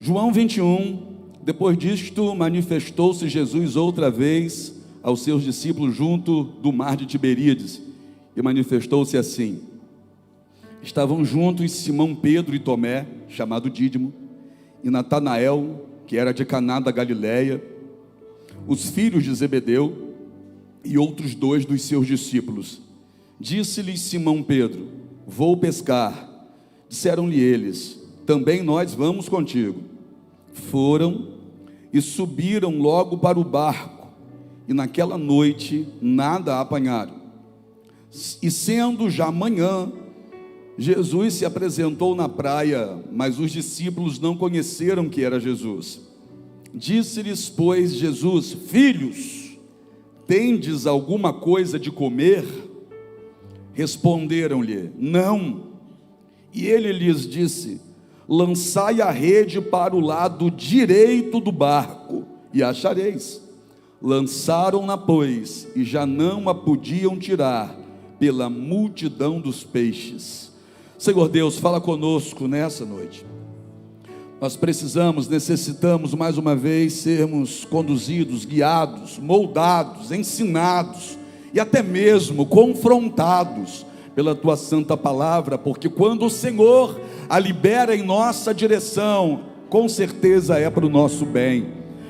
João 21, depois disto manifestou-se Jesus outra vez aos seus discípulos junto do mar de Tiberíades, e manifestou-se assim: estavam juntos Simão Pedro e Tomé, chamado Dídimo, e Natanael, que era de Caná da Galileia, os filhos de Zebedeu, e outros dois dos seus discípulos. Disse-lhes Simão Pedro: vou pescar. Disseram-lhe eles: também nós vamos contigo. Foram e subiram logo para o barco, e naquela noite nada apanharam. E sendo já manhã, Jesus se apresentou na praia, mas os discípulos não conheceram que era Jesus. Disse-lhes, pois, Jesus: filhos, tendes alguma coisa de comer? Responderam-lhe: não. E ele lhes disse: lançai a rede para o lado direito do barco, e achareis. Lançaram-na, pois, e já não a podiam tirar, pela multidão dos peixes. Senhor Deus, fala conosco nessa noite. Nós necessitamos mais uma vez sermos conduzidos, guiados, moldados, ensinados e até mesmo confrontados pela Tua santa palavra, porque quando o Senhor a libera em nossa direção, com certeza é para o nosso bem.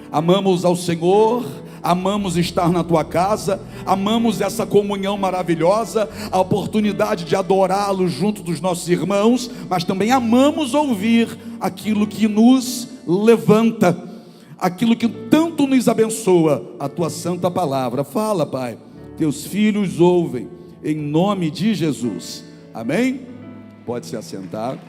Amamos ao Senhor, amamos estar na Tua casa, amamos essa comunhão maravilhosa, a oportunidade de adorá-lo junto dos nossos irmãos, mas também amamos ouvir aquilo que nos levanta, aquilo que tanto nos abençoa, a Tua santa palavra. Fala, Pai, Teus filhos ouvem, em nome de Jesus, amém? Pode se assentar.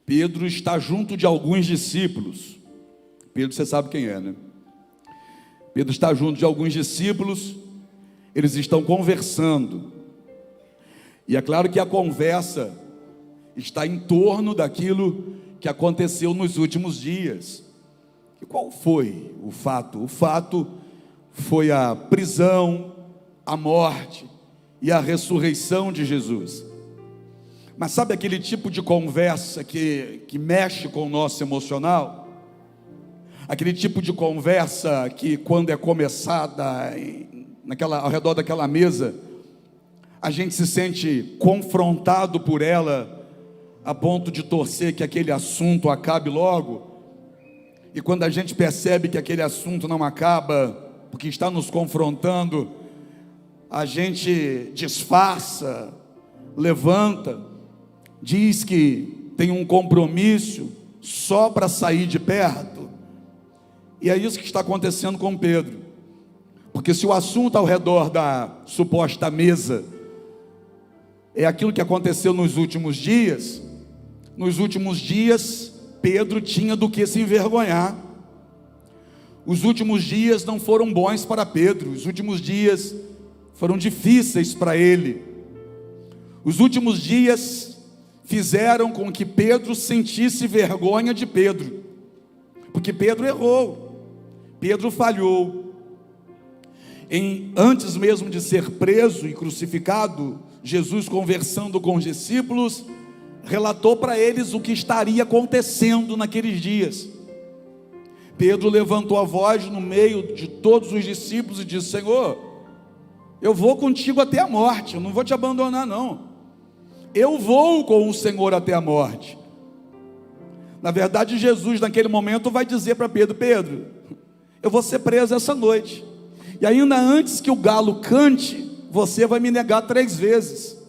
Pedro está junto de alguns discípulos. Pedro, você sabe quem é, né? Pedro está junto de alguns discípulos. Eles estão conversando. E é claro que a conversa está em torno daquilo que aconteceu nos últimos dias. E qual foi o fato? O fato foi a prisão, a morte e a ressurreição de Jesus. Mas sabe aquele tipo de conversa que mexe com o nosso emocional? Aquele tipo de conversa que, quando é começada ao redor daquela mesa, a gente se sente confrontado por ela, a ponto de torcer que aquele assunto acabe logo. E quando a gente percebe que aquele assunto não acaba, porque está nos confrontando, a gente disfarça, levanta, diz que tem um compromisso só para sair de perto. E é isso que está acontecendo com Pedro. Porque se o assunto ao redor da suposta mesa é aquilo que aconteceu nos últimos dias, Pedro tinha do que se envergonhar. Os últimos dias não foram bons para Pedro, os últimos dias foram difíceis para ele. Os últimos dias fizeram com que Pedro sentisse vergonha de Pedro, porque Pedro errou, Pedro falhou. Antes mesmo de ser preso e crucificado, Jesus, conversando com os discípulos, relatou para eles o que estaria acontecendo naqueles dias. Pedro levantou a voz no meio de todos os discípulos e disse: Senhor, eu vou contigo até a morte, eu não vou te abandonar não, eu vou com o Senhor até a morte. Na verdade, Jesus naquele momento vai dizer para Pedro: Pedro, eu vou ser preso essa noite, e ainda antes que o galo cante, você vai me negar 3 vezes.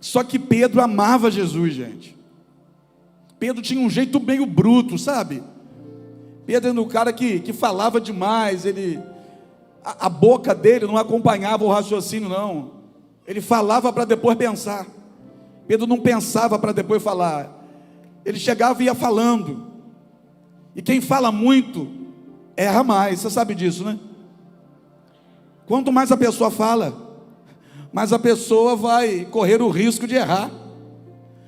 Só que Pedro amava Jesus, gente. Pedro tinha um jeito meio bruto, sabe? Pedro era um cara que falava demais. A boca dele não acompanhava o raciocínio, não. Ele falava para depois pensar. Pedro não pensava para depois falar. Ele chegava e ia falando. E quem fala muito erra mais. Você sabe disso, né? Quanto mais a pessoa fala, mas a pessoa vai correr o risco de errar.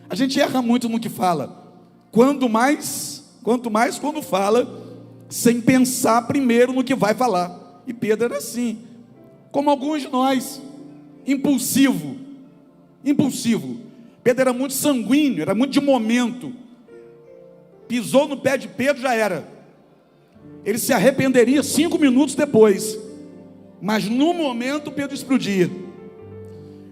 A gente erra muito no que fala. Quanto mais quando fala, sem pensar primeiro no que vai falar. E Pedro era assim, como alguns de nós, impulsivo. impulsivo. Pedro era muito sanguíneo, era muito de momento. Pisou no pé de Pedro, já era. Ele se arrependeria 5 minutos depois, mas no momento Pedro explodia.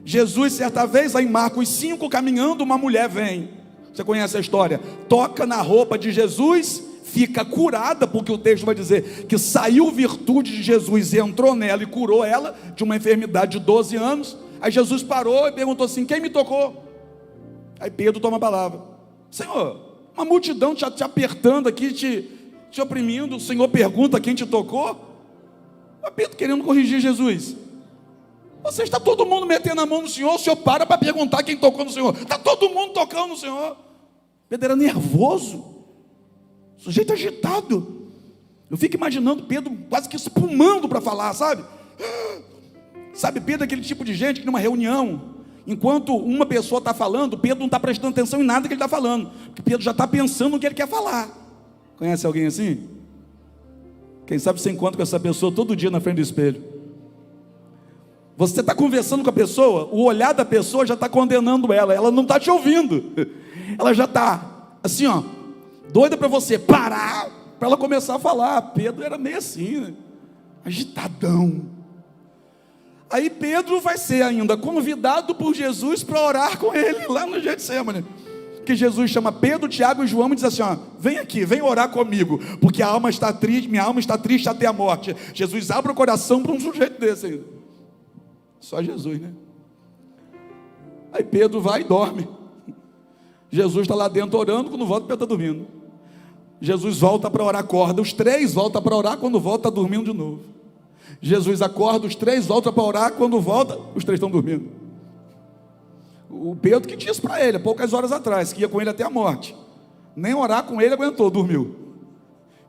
Jesus, certa vez, aí em Marcos 5, caminhando, uma mulher vem. Você conhece a história? Toca na roupa de Jesus, fica curada, porque o texto vai dizer que saiu virtude de Jesus e entrou nela e curou ela de uma enfermidade de 12 anos. Aí Jesus parou e perguntou assim: quem me tocou? Aí Pedro toma a palavra: Senhor, uma multidão te apertando aqui, te oprimindo, o Senhor pergunta quem te tocou? Mas Pedro querendo corrigir Jesus: você está todo mundo metendo a mão no Senhor, o Senhor para perguntar quem tocou no Senhor, está todo mundo tocando no Senhor. Pedro era nervoso, sujeito agitado. Eu fico imaginando Pedro quase que espumando para falar, sabe? Sabe, Pedro é aquele tipo de gente que numa reunião, enquanto uma pessoa está falando, Pedro não está prestando atenção em nada que ele está falando, porque Pedro já está pensando no que ele quer falar. Conhece alguém assim? Quem sabe você encontra com essa pessoa todo dia na frente do espelho. Você está conversando com a pessoa, o olhar da pessoa já está condenando ela não está te ouvindo. Ela já está assim, ó, doida para você parar, para ela começar a falar. Pedro era meio assim, né? Agitadão. Aí Pedro vai ser ainda convidado por Jesus para orar com ele lá no Getsemane. Que Jesus chama Pedro, Tiago e João e diz assim: ó, vem aqui, vem orar comigo, porque a alma está triste, minha alma está triste até a morte. Jesus abre o coração para um sujeito desse ainda. Só Jesus, né? Aí Pedro vai e dorme. Jesus está lá dentro orando, quando volta Pedro está dormindo. Jesus volta para orar, acorda, os 3 voltam para orar, quando volta está dormindo de novo. Jesus acorda, os 3 voltam para orar, quando volta, os 3 estão dormindo. O Pedro que disse para ele, poucas horas atrás, que ia com ele até a morte. Nem orar com ele aguentou, dormiu.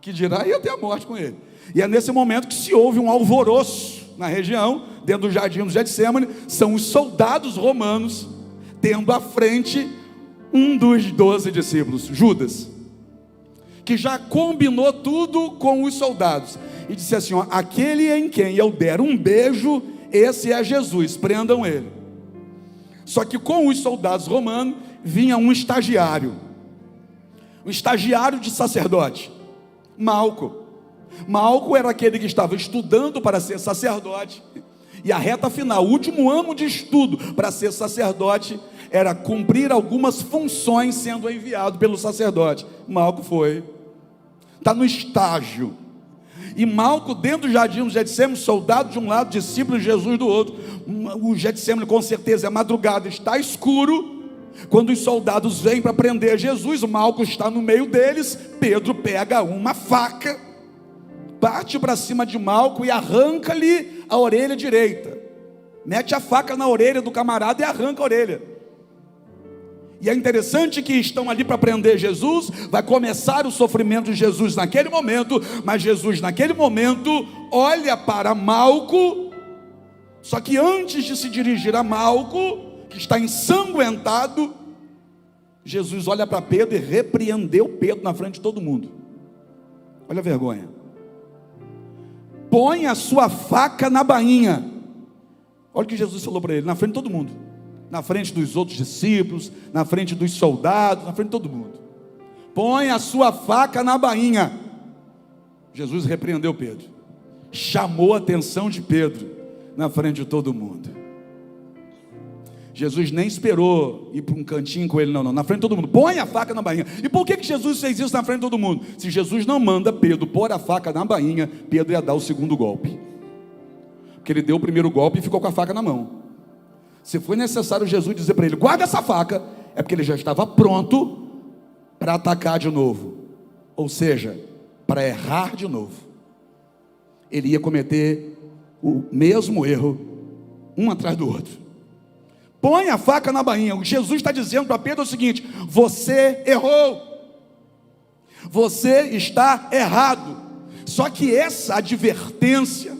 Que dirá ir até a morte com ele. E é nesse momento que se ouve um alvoroço na região, dentro do jardim do Getsemane. São os soldados romanos, tendo à frente um dos 12 discípulos, Judas, que já combinou tudo com os soldados. E disse assim: ó, aquele em quem eu der um beijo, esse é Jesus, prendam ele. Só que com os soldados romanos vinha um estagiário de sacerdote, Malco. Malco era aquele que estava estudando para ser sacerdote, e a reta final, o último ano de estudo para ser sacerdote, era cumprir algumas funções sendo enviado pelo sacerdote. Malco foi, está no estágio. E Malco, dentro do jardim do Getsemane, soldado de um lado, discípulo de Jesus do outro. O Getsemane com certeza é madrugada, está escuro. Quando os soldados vêm para prender Jesus, Malco está no meio deles. Pedro pega uma faca, bate para cima de Malco e arranca-lhe a orelha direita. Mete a faca na orelha do camarada e arranca a orelha. E é interessante que estão ali para prender Jesus. Vai começar o sofrimento de Jesus naquele momento, mas Jesus naquele momento olha para Malco. Só que antes de se dirigir a Malco, que está ensanguentado, Jesus olha para Pedro e repreendeu Pedro na frente de todo mundo. Olha a vergonha. Põe a sua faca na bainha. Olha o que Jesus falou para ele, na frente de todo mundo. Na frente dos outros discípulos, na frente dos soldados, na frente de todo mundo. Põe a sua faca na bainha. Jesus repreendeu Pedro, chamou a atenção de Pedro na frente de todo mundo. Jesus nem esperou ir para um cantinho com ele, não, na frente de todo mundo. Põe a faca na bainha. E por que Jesus fez isso na frente de todo mundo? Se Jesus não manda Pedro pôr a faca na bainha, Pedro ia dar o segundo golpe, porque ele deu o primeiro golpe e ficou com a faca na mão. Se foi necessário Jesus dizer para ele: guarda essa faca, é porque ele já estava pronto para atacar de novo, ou seja, para errar de novo. Ele ia cometer o mesmo erro, um atrás do outro. Põe a faca na bainha. O Jesus está dizendo para Pedro o seguinte: você errou, você está errado. Só que essa advertência,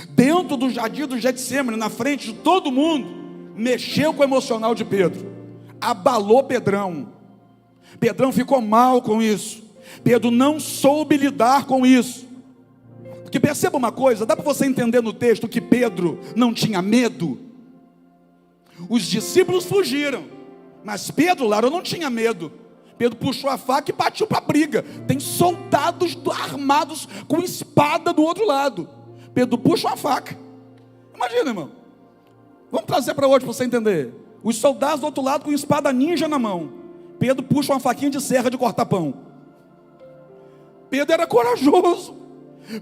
dentro do jardim do Getsemane, na frente de todo mundo, mexeu com o emocional de Pedro, abalou Pedrão. Pedrão ficou mal com isso. Pedro não soube lidar com isso. Porque perceba uma coisa, dá para você entender no texto que Pedro não tinha medo. Os discípulos fugiram, mas Pedro, lá, não tinha medo. Pedro puxou a faca e partiu para a briga. Tem soldados armados com espada do outro lado. Pedro puxa uma faca. Imagina, irmão. Vamos trazer para hoje para você entender. Os soldados do outro lado com espada ninja na mão. Pedro puxa uma faquinha de serra de cortar pão. Pedro era corajoso.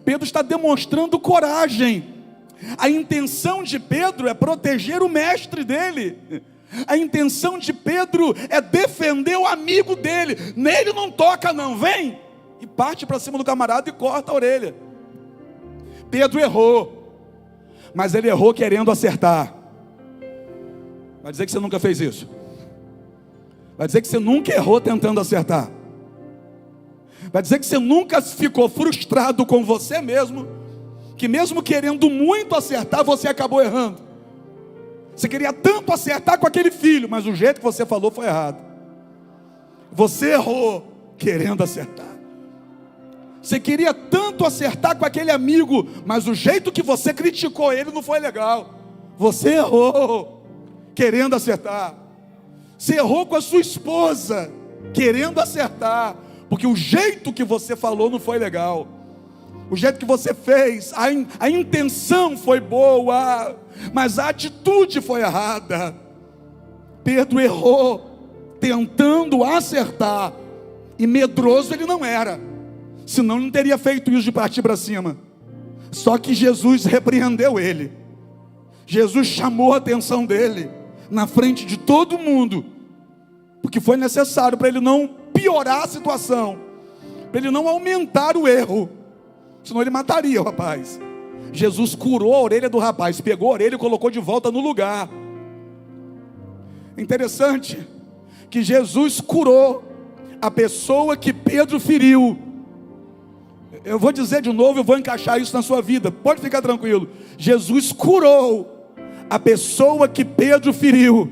Pedro está demonstrando coragem. A intenção de Pedro é proteger o mestre dele. A intenção de Pedro é defender o amigo dele. Nele não toca não, vem. E parte para cima do camarada e corta a orelha. Pedro errou, mas ele errou querendo acertar. Vai dizer que você nunca fez isso? Vai dizer que você nunca errou tentando acertar? Vai dizer que você nunca ficou frustrado com você mesmo, que mesmo querendo muito acertar, você acabou errando? Você queria tanto acertar com aquele filho, mas o jeito que você falou foi errado. Você errou querendo acertar. Você queria tanto acertar com aquele amigo, mas o jeito que você criticou ele não foi legal. Você errou querendo acertar. Você errou com a sua esposa querendo acertar, porque o jeito que você falou não foi legal. O jeito que você fez, a intenção foi boa, mas a atitude foi errada. Pedro errou tentando acertar, e medroso ele não era, senão ele não teria feito isso de partir para cima. Só que Jesus repreendeu ele. Jesus chamou a atenção dele na frente de todo mundo, porque foi necessário para ele não piorar a situação, para ele não aumentar o erro, senão ele mataria o rapaz. Jesus curou a orelha do rapaz, pegou a orelha e colocou de volta no lugar. Interessante que Jesus curou a pessoa que Pedro feriu. Eu vou dizer de novo, eu vou encaixar isso na sua vida, pode ficar tranquilo. Jesus curou a pessoa que Pedro feriu.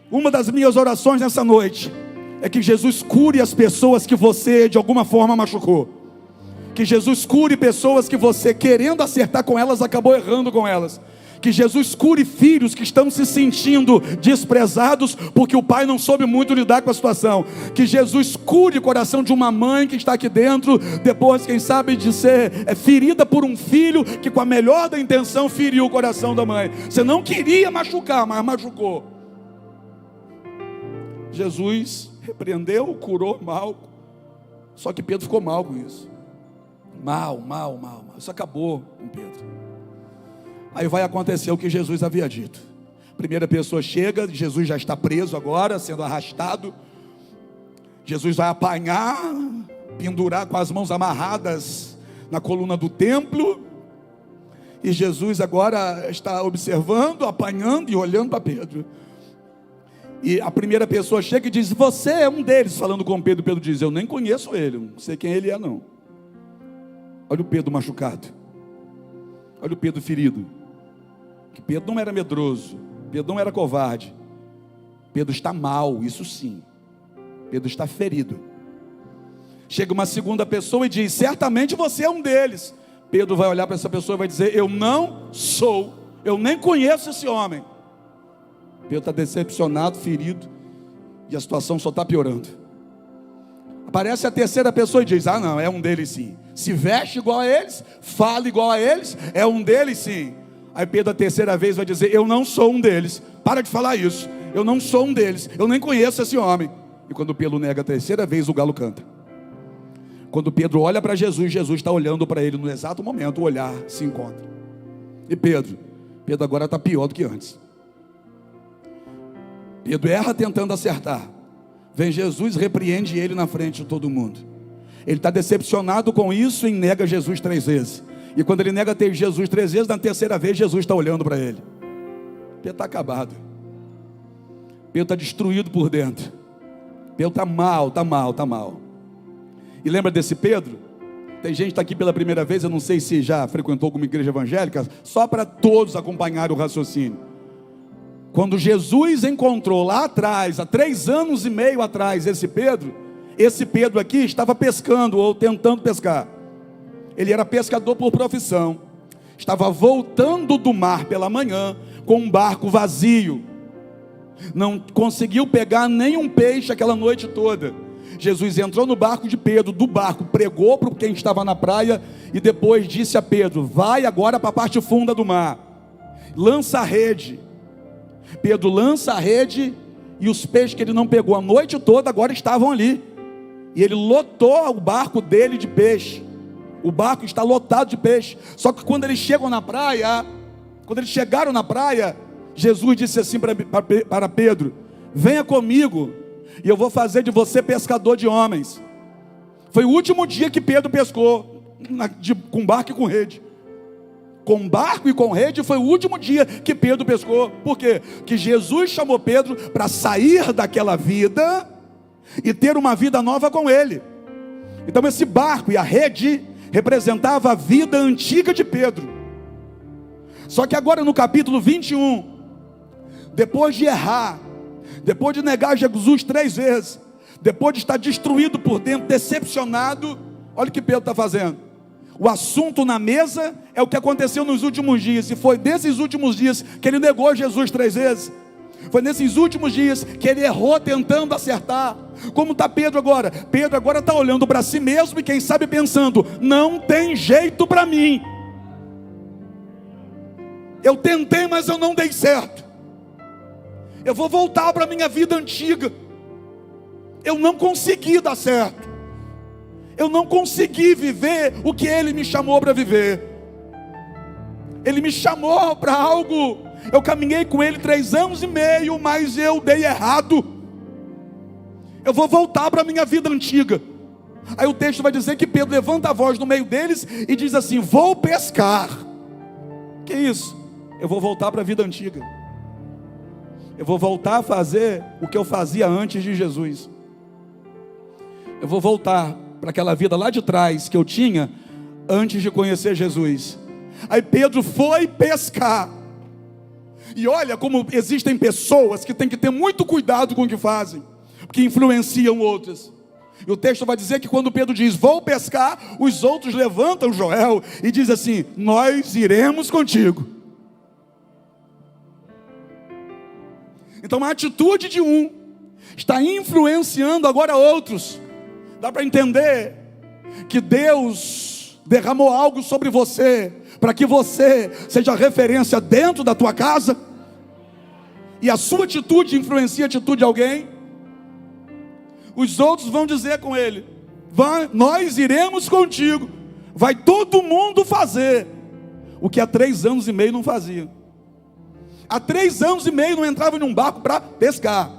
Uma das minhas orações nessa noite é que Jesus cure as pessoas que você de alguma forma machucou. Que Jesus cure pessoas que você, querendo acertar com elas, acabou errando com elas. Que Jesus cure filhos que estão se sentindo desprezados porque o pai não soube muito lidar com a situação. Que Jesus cure o coração de uma mãe que está aqui dentro, depois, quem sabe, de ser ferida por um filho que, com a melhor da intenção, feriu o coração da mãe. Você não queria machucar, mas machucou. Jesus repreendeu, curou mal. Só que Pedro ficou mal com isso. Mal. Isso acabou com Pedro. Aí vai acontecer o que Jesus havia dito. A primeira pessoa chega, Jesus já está preso agora, sendo arrastado. Jesus vai apanhar, pendurar com as mãos amarradas na coluna do templo. E Jesus agora está observando, apanhando e olhando para Pedro. E a primeira pessoa chega e diz: você é um deles, falando com Pedro. Pedro diz: eu nem conheço ele, não sei quem ele é não. Olha o Pedro machucado. Olha o Pedro ferido. Que Pedro não era medroso, Pedro não era covarde. Pedro está mal, isso sim. Pedro está ferido. Chega uma segunda pessoa e diz: certamente você é um deles. Pedro vai olhar para essa pessoa e vai dizer: eu não sou, eu nem conheço esse homem. Pedro está decepcionado, ferido, e a situação só está piorando. Aparece a terceira pessoa e diz: ah não, é um deles sim. Se veste igual a eles, fala igual a eles, é um deles sim. Aí Pedro a terceira vez vai dizer: eu não sou um deles. Para de falar isso, eu não sou um deles, eu nem conheço esse homem. E quando Pedro nega a terceira vez, o galo canta. Quando Pedro olha para Jesus, Jesus está olhando para ele. No exato momento o olhar se encontra. E Pedro agora está pior do que antes. Pedro erra tentando acertar. Vem Jesus, repreende ele na frente de todo mundo. Ele está decepcionado com isso e nega Jesus 3 vezes. E quando ele nega Jesus 3 vezes, na terceira vez Jesus está olhando para ele. Pedro está acabado. Pedro está destruído por dentro. Pedro está mal. E lembra desse Pedro? Tem gente que está aqui pela primeira vez, eu não sei se já frequentou alguma igreja evangélica, só para todos acompanharem o raciocínio. Quando Jesus encontrou lá atrás, há 3 anos e meio atrás, esse Pedro aqui estava pescando ou tentando pescar. Ele era pescador por profissão. Estava voltando do mar pela manhã com um barco vazio. não conseguiu pegar nenhum peixe aquela noite toda. Jesus entrou no barco de Pedro, do barco pregou para quem estava na praia e depois disse a Pedro: vai agora para a parte funda do mar, lança a rede. Pedro lança a rede e os peixes que ele não pegou a noite toda agora estavam ali, e ele lotou o barco dele de peixe. O barco está lotado de peixe. Só que quando eles chegaram na praia, Jesus disse assim para Pedro: venha comigo e eu vou fazer de você pescador de homens. Foi o último dia que Pedro pescou com barco e com rede. Com barco e com rede foi o último dia que Pedro pescou. Por quê? Porque Jesus chamou Pedro para sair daquela vida e ter uma vida nova com ele. Então esse barco e a rede representava a vida antiga de Pedro. Só que agora no capítulo 21, depois de errar, depois de negar Jesus 3 vezes, depois de estar destruído por dentro, decepcionado, olha o que Pedro está fazendo. O assunto na mesa é o que aconteceu nos últimos dias, e foi desses últimos dias que ele negou Jesus 3 vezes. Foi nesses últimos dias que ele errou tentando acertar. Como está Pedro agora? Pedro agora está olhando para si mesmo e quem sabe pensando: não tem jeito para mim. Eu tentei, mas eu não dei certo. Eu vou voltar para a minha vida antiga. Eu não consegui dar certo. Eu não consegui viver o que Ele me chamou para viver. Ele me chamou para algo. Eu caminhei com Ele 3 anos e meio, mas eu dei errado. Eu vou voltar para a minha vida antiga. Aí o texto vai dizer que Pedro levanta a voz no meio deles e diz assim: vou pescar. Que isso? Eu vou voltar para a vida antiga. Eu vou voltar a fazer o que eu fazia antes de Jesus. Eu vou voltar para aquela vida lá de trás que eu tinha antes de conhecer Jesus. Aí Pedro foi pescar. E olha como existem pessoas que têm que ter muito cuidado com o que fazem, porque influenciam outras. E o texto vai dizer que quando Pedro diz vou pescar, os outros levantam Joel e diz assim: nós iremos contigo. Então a atitude de um está influenciando agora outros. Dá para entender que Deus derramou algo sobre você para que você seja referência dentro da tua casa, e a sua atitude influencia a atitude de alguém. Os outros vão dizer com ele: nós iremos contigo. Vai todo mundo fazer o que há 3 anos e meio não fazia. Há 3 anos e meio não entrava em um barco para pescar,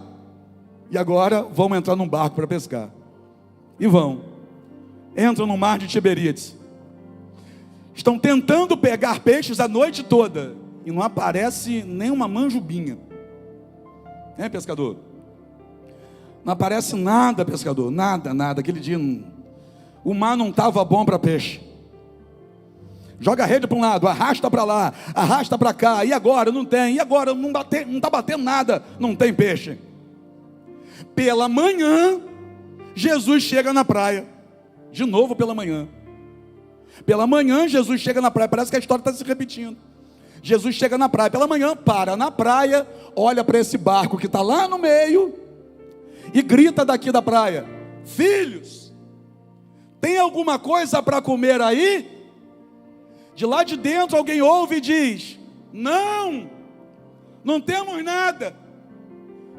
e agora vão entrar num barco para pescar. E entram no mar de Tiberíades. Estão tentando pegar peixes a noite toda e não aparece nem uma manjubinha. Pescador? Não aparece nada, pescador. Nada. Aquele dia o mar não estava bom para peixe. Joga a rede para um lado, arrasta para lá, arrasta para cá. E agora? Não tem. E agora? Não está batendo nada. Não tem peixe. Pela manhã, Jesus chega na praia. De novo pela manhã. Pela manhã Jesus chega na praia. Parece que a história está se repetindo. Jesus chega na praia pela manhã, para na praia, olha para esse barco que está lá no meio e grita daqui da praia: filhos, tem alguma coisa para comer aí? De lá de dentro alguém ouve e diz: não temos nada.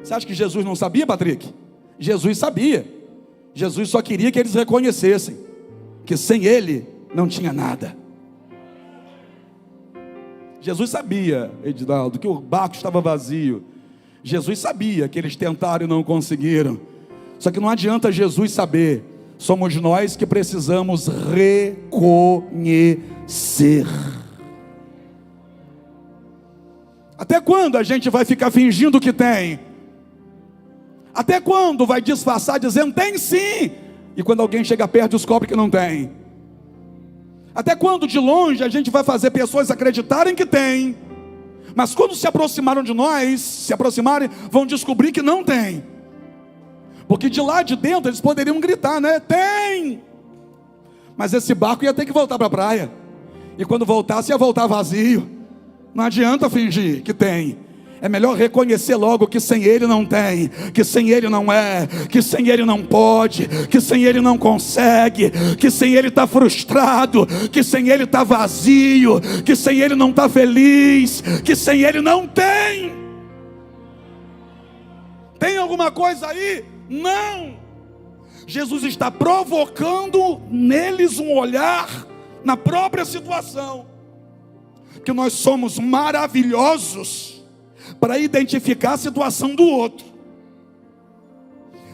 Você acha que Jesus não sabia, Patrick? Jesus sabia. Jesus só queria que eles reconhecessem que sem Ele não tinha nada. Jesus sabia, Edinaldo, que o barco estava vazio. Jesus sabia que eles tentaram e não conseguiram. Só que não adianta Jesus saber. Somos nós que precisamos reconhecer. Até quando a gente vai ficar fingindo que tem? Até quando vai disfarçar dizendo tem sim, e quando alguém chega perto descobre que não tem? Até quando de longe a gente vai fazer pessoas acreditarem que tem, mas quando se aproximaram de nós, vão descobrir que não tem? Porque de lá de dentro eles poderiam gritar, né? Tem! Mas esse barco ia ter que voltar para a praia, e quando voltasse ia voltar vazio. Não adianta fingir que tem. É melhor reconhecer logo que sem Ele não tem, que sem Ele não é, que sem Ele não pode, que sem Ele não consegue, que sem Ele está frustrado, que sem Ele está vazio, que sem Ele não está feliz, que sem Ele não tem. Tem alguma coisa aí? Não. Jesus está provocando neles um olhar na própria situação, que nós somos maravilhosos para identificar a situação do outro.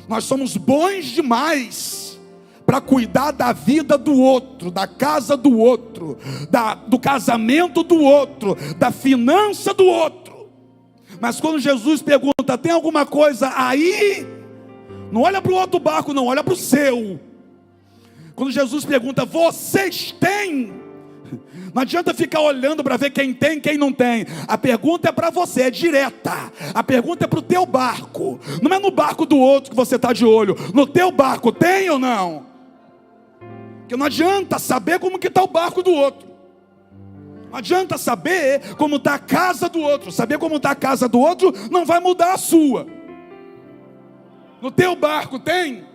Nós somos bons demais para cuidar da vida do outro, da casa do outro, do casamento do outro, da finança do outro. Mas quando Jesus pergunta, tem alguma coisa aí? Não olha para o outro barco, não, olha para o seu. Quando Jesus pergunta, vocês têm? Não adianta ficar olhando para ver quem tem e quem não tem. A pergunta é para você, é direta. A pergunta é para o teu barco. Não é no barco do outro que você está de olho. No teu barco tem ou não? Porque não adianta saber como que está o barco do outro. Não adianta saber como está a casa do outro. Saber como está a casa do outro não vai mudar a sua. No teu barco tem?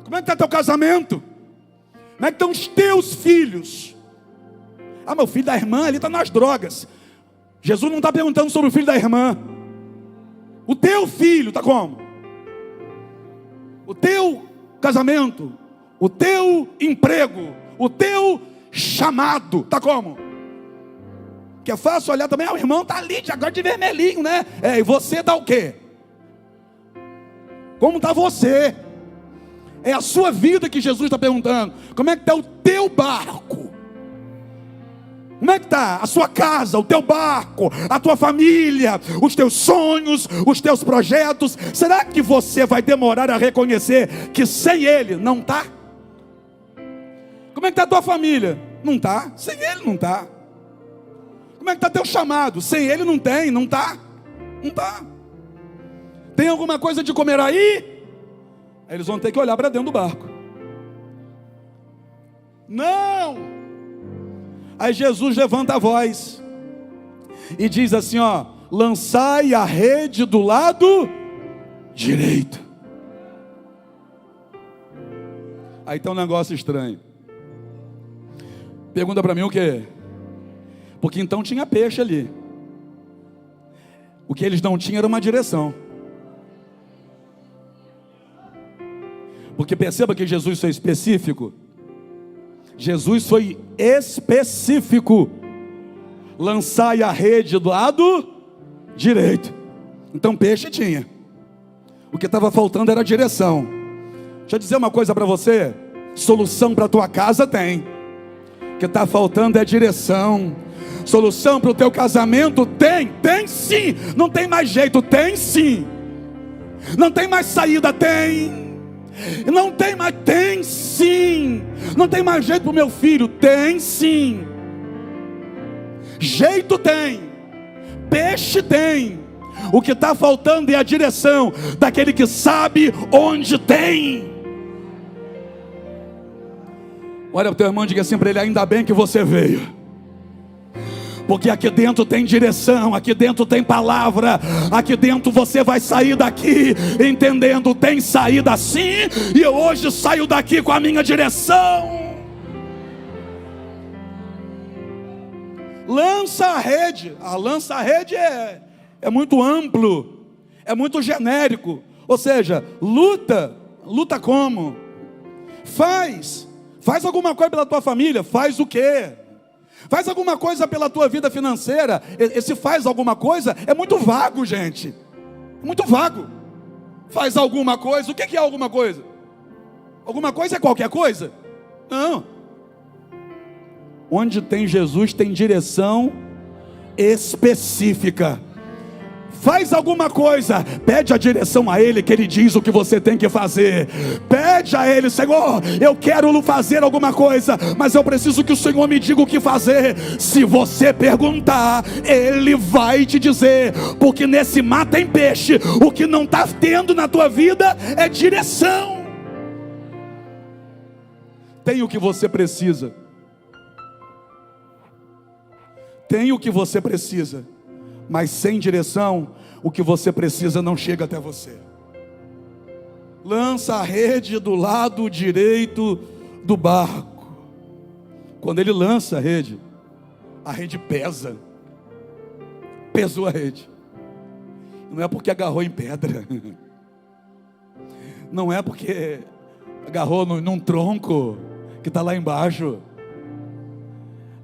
Como é que está teu casamento? Como é que estão os teus filhos? Ah, meu filho da irmã ali está nas drogas. Jesus não está perguntando sobre o filho da irmã. O teu filho está como? O teu casamento, o teu emprego, o teu chamado está como? Que é fácil olhar também, o irmão está ali, agora de vermelhinho, né? E você está o quê? Como está você? É a sua vida que Jesus está perguntando. Como é que está o teu barco? Como é que está a sua casa, o teu barco, a tua família, os teus sonhos, os teus projetos? Será que você vai demorar a reconhecer que sem Ele não está? Como é que está a tua família? Não está, sem Ele não está. Como é que está teu chamado? Sem Ele não tem, não está? Não está. Tem alguma coisa de comer aí? Aí eles vão ter que olhar para dentro do barco. Não! Aí Jesus levanta a voz e diz assim, ó, lançai a rede do lado direito. Aí tem um negócio estranho. Pergunta para mim o quê? Porque então tinha peixe ali. O que eles não tinham era uma direção. Porque perceba que Jesus foi específico. Jesus foi específico. Lançai a rede do lado direito. Então peixe tinha. O que estava faltando era a direção. Deixa eu dizer uma coisa para você. Solução para a tua casa tem. O que está faltando é direção. Solução para o teu casamento tem. Tem sim. Não tem mais jeito, tem sim. Não tem mais saída, tem. Não tem mais, tem sim. Não tem mais jeito para o meu filho, tem sim. Jeito tem. Peixe tem. O que está faltando é a direção daquele que sabe onde tem. Olha o teu irmão e diga assim para ele, ainda bem que você veio. Porque aqui dentro tem direção, aqui dentro tem palavra, aqui dentro você vai sair daqui entendendo, tem saída sim, e eu hoje saio daqui com a minha direção. Lança a rede. Lança a rede é muito amplo, é muito genérico. Ou seja, luta como? Faz alguma coisa pela tua família, faz o quê? Faz alguma coisa pela tua vida financeira. Esse faz alguma coisa é muito vago, gente. É muito vago. Faz alguma coisa. O que é alguma coisa? Alguma coisa é qualquer coisa? Não. Onde tem Jesus tem direção específica. Faz alguma coisa, pede a direção a Ele, que Ele diz o que você tem que fazer. Pede a Ele, Senhor, eu quero fazer alguma coisa, mas eu preciso que o Senhor me diga o que fazer. Se você perguntar, Ele vai te dizer, porque nesse mar tem peixe. O que não está tendo na tua vida é direção. Tem o que você precisa. Tem o que você precisa. mas sem direção, o que você precisa não chega até você. Lança a rede do lado direito do barco. Quando ele lança a rede pesa. Pesou a rede. Não é porque agarrou em pedra. Não é porque agarrou num tronco que está lá embaixo.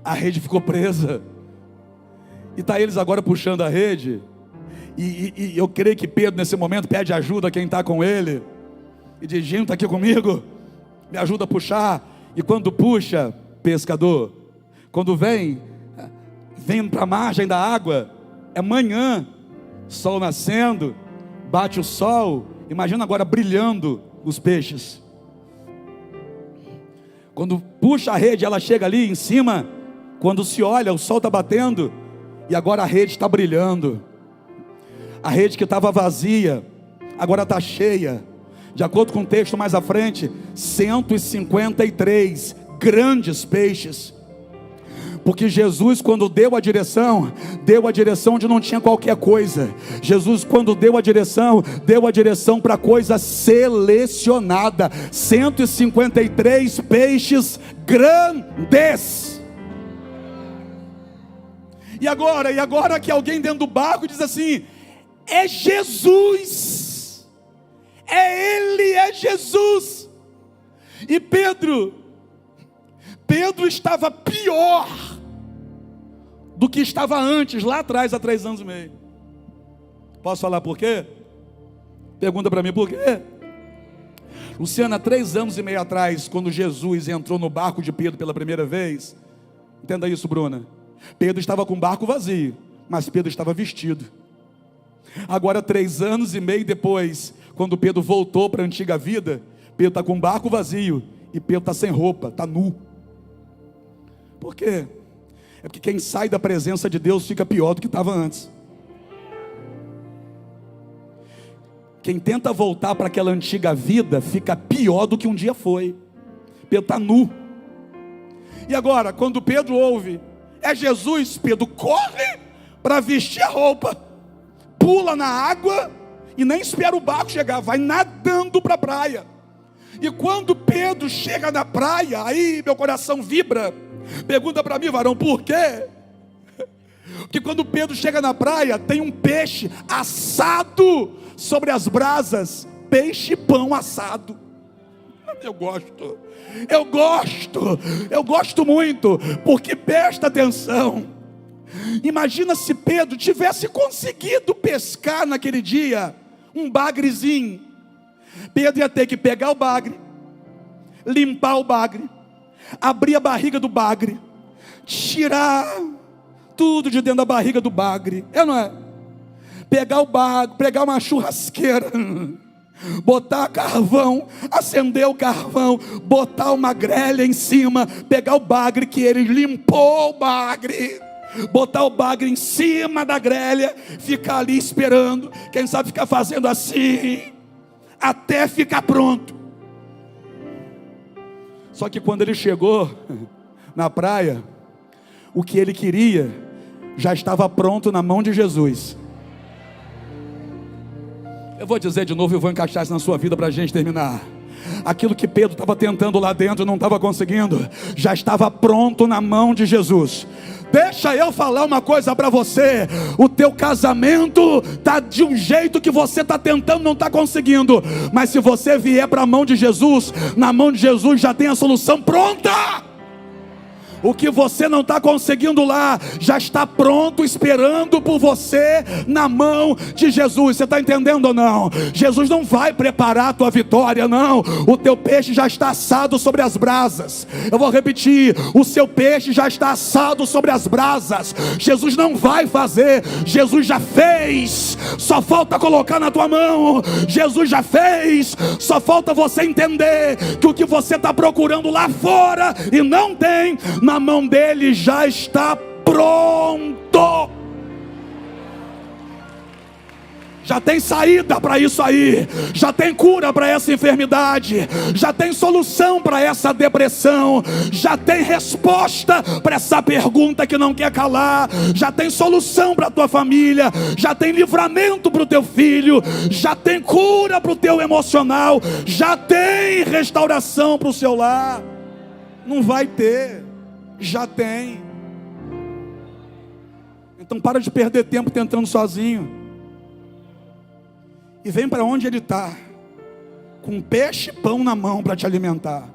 A rede ficou presa. E está eles agora puxando a rede. E eu creio que Pedro nesse momento pede ajuda a quem está com ele. E diz: Ginho, está aqui comigo, me ajuda a puxar. E quando puxa, pescador, quando vem para a margem da água, é manhã, sol nascendo, bate o sol, imagina agora brilhando os peixes. Quando puxa a rede, ela chega ali em cima, quando se olha, o sol está batendo, e agora a rede está brilhando. A rede que estava vazia, agora está cheia. De acordo com o texto mais à frente, 153 grandes peixes. Porque Jesus, quando deu a direção onde não tinha qualquer coisa. Jesus, quando deu a direção para coisa selecionada. 153 peixes grandes. E agora que alguém dentro do barco diz assim: é Jesus, é Jesus. E Pedro estava pior do que estava antes, lá atrás, há 3 anos e meio. Posso falar por quê? Pergunta para mim por quê? Luciana, 3 anos e meio atrás, quando Jesus entrou no barco de Pedro pela primeira vez, entenda isso, Bruna, Pedro estava com o barco vazio, mas Pedro estava vestido. Agora 3 anos e meio depois, quando Pedro voltou para a antiga vida, Pedro está com o barco vazio, e Pedro está sem roupa, está nu. Por quê? É porque quem sai da presença de Deus fica pior do que estava antes. Quem tenta voltar para aquela antiga vida fica pior do que um dia foi. Pedro está nu. E agora, quando Pedro ouve, é Jesus, Pedro corre para vestir a roupa, pula na água e nem espera o barco chegar, vai nadando para a praia. E quando Pedro chega na praia, aí meu coração vibra. Pergunta para mim, varão, por quê? Porque quando Pedro chega na praia, tem um peixe assado sobre as brasas. Peixe e pão assado. Eu gosto muito, porque presta atenção. Imagina se Pedro tivesse conseguido pescar naquele dia um bagrezinho. Pedro ia ter que pegar o bagre, limpar o bagre, abrir a barriga do bagre, tirar tudo de dentro da barriga do bagre, não é? Pegar o bagre, pegar uma churrasqueira, botar carvão, acender o carvão, botar uma grelha em cima, pegar o bagre que ele limpou o bagre, botar o bagre em cima da grelha, ficar ali esperando, quem sabe ficar fazendo assim, até ficar pronto. Só que quando ele chegou na praia, o que ele queria já estava pronto na mão de Jesus. Eu vou dizer de novo e vou encaixar isso na sua vida para a gente terminar. Aquilo que Pedro estava tentando lá dentro, não estava conseguindo, já estava pronto na mão de Jesus. Deixa eu falar uma coisa para você. O teu casamento está de um jeito que você está tentando, não está conseguindo. Mas se você vier para a mão de Jesus, na mão de Jesus já tem a solução pronta. O que você não está conseguindo lá, já está pronto, esperando por você, na mão de Jesus. Você está entendendo ou não? Jesus não vai preparar a tua vitória, não. O teu peixe já está assado sobre as brasas. Eu vou repetir, o seu peixe já está assado sobre as brasas. Jesus não vai fazer, Jesus já fez. Só falta colocar na tua mão. Jesus já fez, só falta você entender que o que você está procurando lá fora e não tem, na mão dele já está pronto. Já tem saída para isso aí, já tem cura para essa enfermidade, já tem solução para essa depressão, já tem resposta para essa pergunta que não quer calar, já tem solução para a tua família, já tem livramento para o teu filho, já tem cura para o teu emocional, já tem restauração para o seu lar. Não vai ter, já tem. Então para de perder tempo tentando sozinho. E vem para onde ele está, com peixe e pão na mão para te alimentar.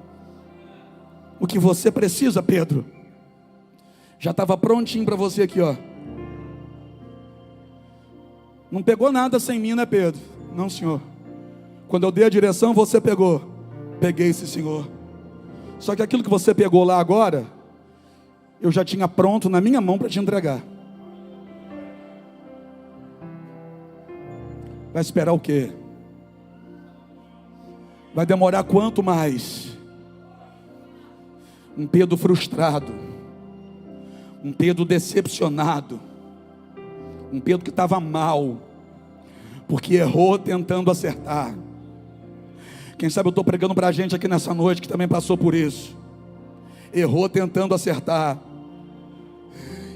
O que você precisa, Pedro, já estava prontinho para você aqui, ó. Não pegou nada sem mim, né, Pedro? Não, senhor. Quando eu dei a direção, você pegou. Peguei, esse senhor. Só que aquilo que você pegou lá agora, eu já tinha pronto na minha mão para te entregar. Vai esperar o quê? Vai demorar quanto mais? Um Pedro frustrado, um Pedro decepcionado, um Pedro que estava mal, porque errou tentando acertar. Quem sabe eu estou pregando para a gente aqui nessa noite que também passou por isso. Errou tentando acertar.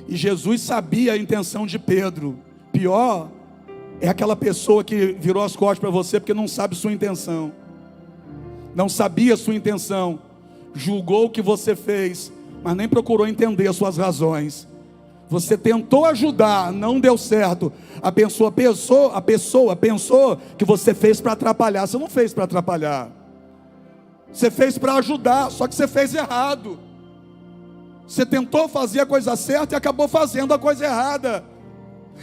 E Jesus sabia a intenção de Pedro. Pior é aquela pessoa que virou as costas para você porque não sabe sua intenção. Não sabia sua intenção. Julgou o que você fez, mas nem procurou entender as suas razões. Você tentou ajudar, não deu certo. A pessoa pensou que você fez para atrapalhar. Você não fez para atrapalhar. Você fez para ajudar, só que você fez errado. Você tentou fazer a coisa certa e acabou fazendo a coisa errada.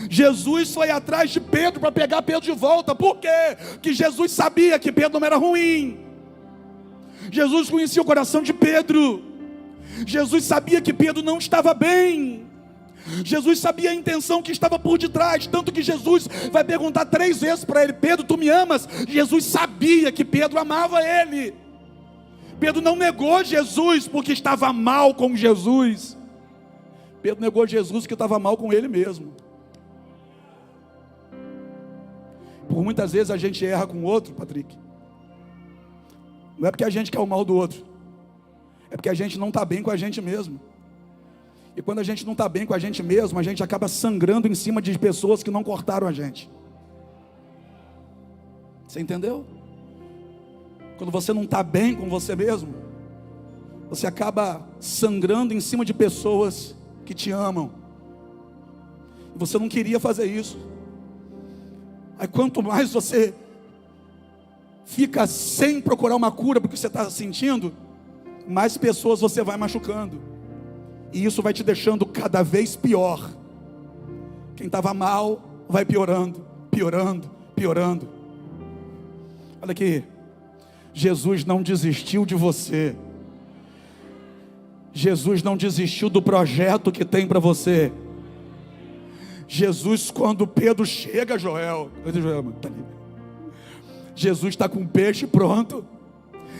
Jesus foi atrás de Pedro para pegar Pedro de volta. Por quê? Porque Jesus sabia que Pedro não era ruim. Jesus conhecia o coração de Pedro. Jesus sabia que Pedro não estava bem. Jesus sabia a intenção que estava por detrás. Tanto que Jesus vai perguntar 3 vezes para ele: Pedro, tu me amas? Jesus sabia que Pedro amava ele. Pedro não negou Jesus porque estava mal com Jesus. Pedro negou Jesus porque estava mal com ele mesmo. Por muitas vezes a gente erra com o outro, Patrick. Não é porque a gente quer o mal do outro, é porque a gente não está bem com a gente mesmo. E quando a gente não está bem com a gente mesmo, a gente acaba sangrando em cima de pessoas que não cortaram a gente. Você entendeu? Quando você não está bem com você mesmo, você acaba sangrando em cima de pessoas que te amam. E você não queria fazer isso. Aí quanto mais você fica sem procurar uma cura porque você está sentindo, mais pessoas você vai machucando. E isso vai te deixando cada vez pior. Quem estava mal vai piorando, piorando, piorando. Olha aqui, Jesus não desistiu de você. Jesus não desistiu do projeto que tem para você. Jesus, quando Pedro chega, Jesus está com o peixe pronto.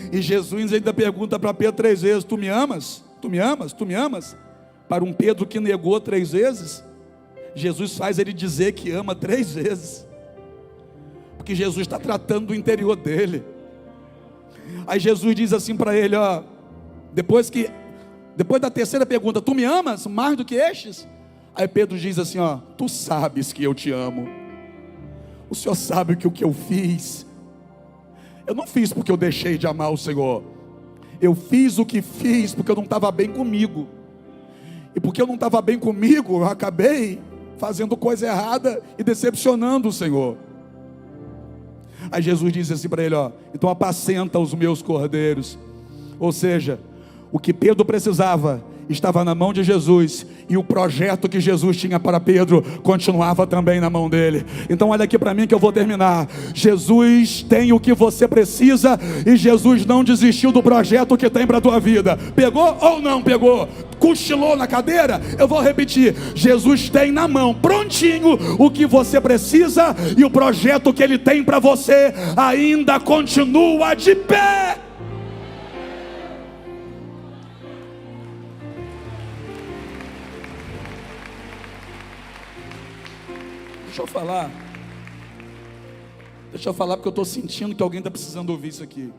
E Jesus ainda pergunta para Pedro 3 vezes: tu me amas? Tu me amas? Tu me amas? Para um Pedro que negou 3 vezes, Jesus faz ele dizer que ama 3 vezes. Porque Jesus está tratando do interior dele. Aí Jesus diz assim para ele, ó, depois da 3ª pergunta: tu me amas mais do que estes? Aí Pedro diz assim, ó: tu sabes que eu te amo. O Senhor sabe que o que eu fiz, eu não fiz porque eu deixei de amar o Senhor. Eu fiz o que fiz porque eu não estava bem comigo. E porque eu não estava bem comigo, eu acabei fazendo coisa errada e decepcionando o Senhor. Aí Jesus disse assim para ele, ó: então apacenta os meus cordeiros. Ou seja, o que Pedro precisava estava na mão de Jesus, e o projeto que Jesus tinha para Pedro continuava também na mão dele. Então olha aqui para mim que eu vou terminar. Jesus tem o que você precisa, e Jesus não desistiu do projeto que tem para a tua vida. Pegou ou não pegou? Cochilou na cadeira? Eu vou repetir: Jesus tem na mão, prontinho, o que você precisa, e o projeto que Ele tem para você ainda continua de pé. Deixa eu falar. Deixa eu falar porque eu estou sentindo que alguém está precisando ouvir isso aqui.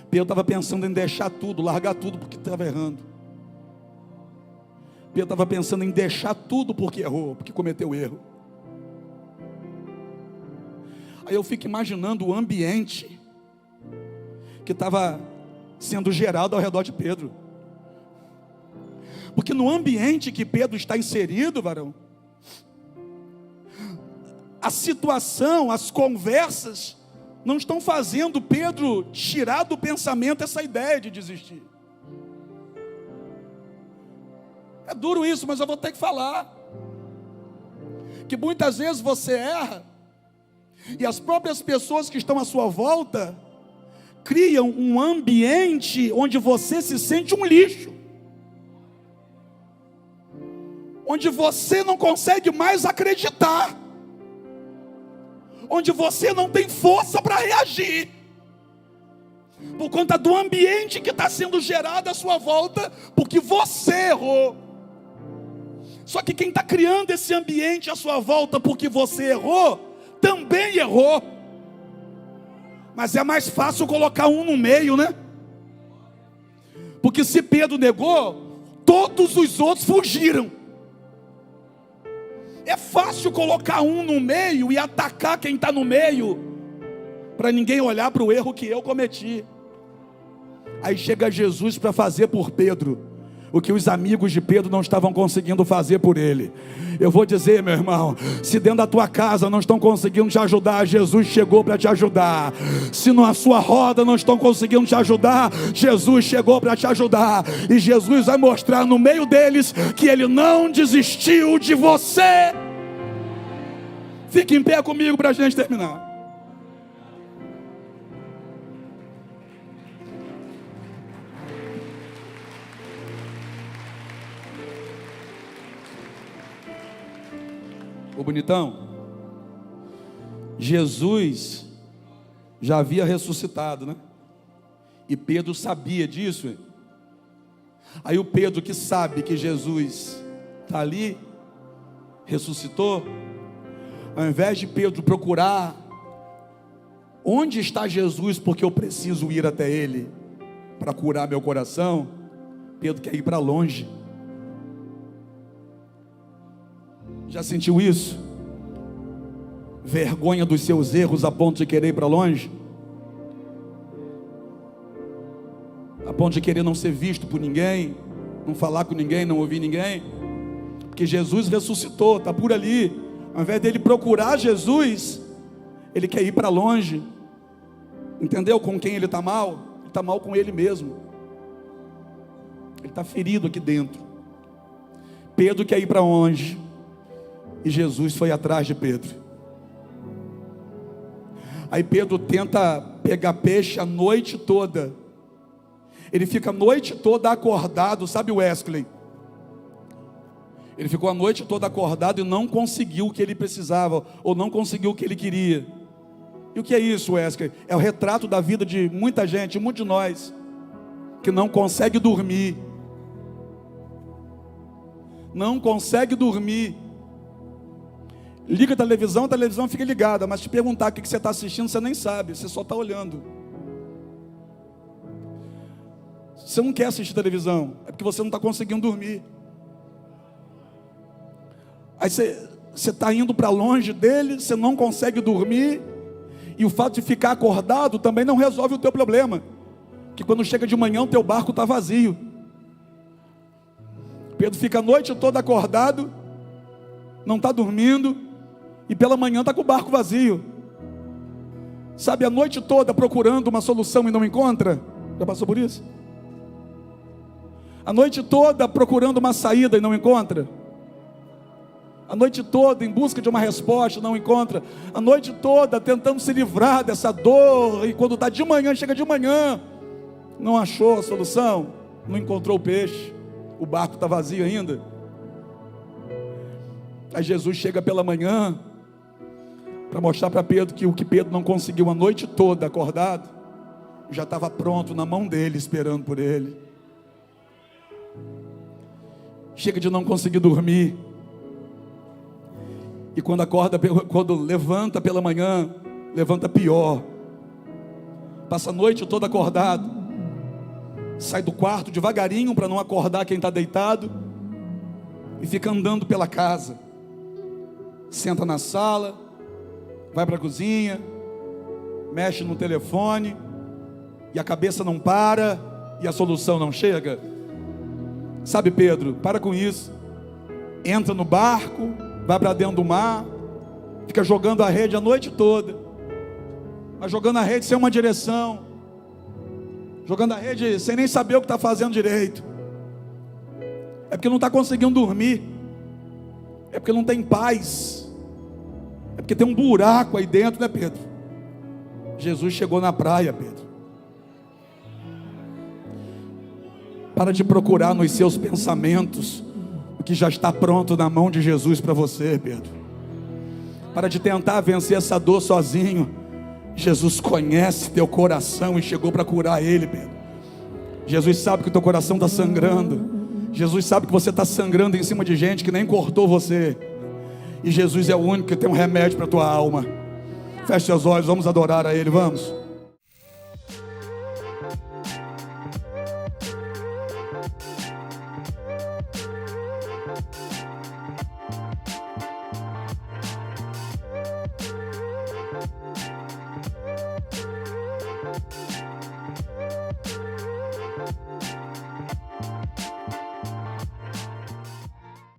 Pedro estava pensando em deixar tudo, largar tudo porque estava errando. Pedro estava pensando em deixar tudo porque errou, porque cometeu erro. Aí eu fico imaginando o ambiente que estava sendo gerado ao redor de Pedro. Porque no ambiente que Pedro está inserido, varão, a situação, as conversas não estão fazendo Pedro tirar do pensamento essa ideia de desistir. É duro isso, mas eu vou ter que falar. Que muitas vezes você erra, e as próprias pessoas que estão à sua volta criam um ambiente onde você se sente um lixo, onde você não consegue mais acreditar, onde você não tem força para reagir, por conta do ambiente que está sendo gerado à sua volta, porque você errou. Só que quem está criando esse ambiente à sua volta porque você errou, também errou. Mas é mais fácil colocar um no meio, né? Porque se Pedro negou, todos os outros fugiram. É fácil colocar um no meio e atacar quem está no meio, para ninguém olhar para o erro que eu cometi. Aí chega Jesus para fazer por Pedro o que os amigos de Pedro não estavam conseguindo fazer por ele. Eu vou dizer, meu irmão, se dentro da tua casa não estão conseguindo te ajudar, Jesus chegou para te ajudar. Se na sua roda não estão conseguindo te ajudar, Jesus chegou para te ajudar. E Jesus vai mostrar no meio deles que Ele não desistiu de você. Fique em pé comigo para a gente terminar. Ô bonitão, Jesus já havia ressuscitado, né? E Pedro sabia disso. Aí o Pedro, que sabe que Jesus está ali, ressuscitou, ao invés de Pedro procurar onde está Jesus, porque eu preciso ir até Ele para curar meu coração, Pedro quer ir para longe. Já sentiu isso? Vergonha dos seus erros a ponto de querer ir para longe? A ponto de querer não ser visto por ninguém, não falar com ninguém, não ouvir ninguém? Porque Jesus ressuscitou, está por ali. Ao invés dele procurar Jesus, ele quer ir para longe. Entendeu com quem ele está mal? Ele está mal com ele mesmo. Ele está ferido aqui dentro. Pedro quer ir para onde? E Jesus foi atrás de Pedro. Aí Pedro tenta pegar peixe a noite toda. Ele fica a noite toda acordado, sabe, Wesley? Ele ficou a noite toda acordado e não conseguiu o que ele precisava, ou não conseguiu o que ele queria. E o que é isso, Wesley? É o retrato da vida de muita gente, muitos de nós, que não consegue dormir. Não consegue dormir. Liga a televisão fica ligada, mas te perguntar o que você está assistindo, você nem sabe, você só está olhando. Você não quer assistir televisão, é porque você não está conseguindo dormir. Aí você está indo para longe dele, você não consegue dormir, e o fato de ficar acordado também não resolve o teu problema, que quando chega de manhã o teu barco está vazio. Pedro fica a noite toda acordado, não está dormindo, e pela manhã está com o barco vazio. Sabe, a noite toda procurando uma solução e não encontra. Já passou por isso? A noite toda procurando uma saída e não encontra. A noite toda em busca de uma resposta e não encontra. A noite toda tentando se livrar dessa dor, e quando está de manhã, chega de manhã, não achou a solução, não encontrou o peixe, o barco está vazio ainda. Aí Jesus chega pela manhã para mostrar para Pedro que o que Pedro não conseguiu a noite toda acordado, já estava pronto na mão dele, esperando por ele. Chega de não conseguir dormir. E quando levanta pela manhã, levanta pior. Passa a noite toda acordado. Sai do quarto devagarinho para não acordar quem está deitado. E fica andando pela casa. Senta na sala, vai para a cozinha, mexe no telefone, e a cabeça não para, e a solução não chega. Sabe, Pedro, para com isso. Entra no barco, vai para dentro do mar, fica jogando a rede a noite toda, mas jogando a rede sem uma direção, jogando a rede sem nem saber o que está fazendo direito. É porque não está conseguindo dormir, é porque não tem paz, é porque tem um buraco aí dentro, né, Pedro? Jesus chegou na praia, Pedro. Para de procurar nos seus pensamentos o que já está pronto na mão de Jesus para você, Pedro. Para de tentar vencer essa dor sozinho. Jesus conhece teu coração e chegou para curar ele, Pedro. Jesus sabe que o teu coração está sangrando. Jesus sabe que você está sangrando em cima de gente que nem cortou você. E Jesus é o único que tem um remédio para a tua alma. Feche seus olhos, vamos adorar a Ele, vamos.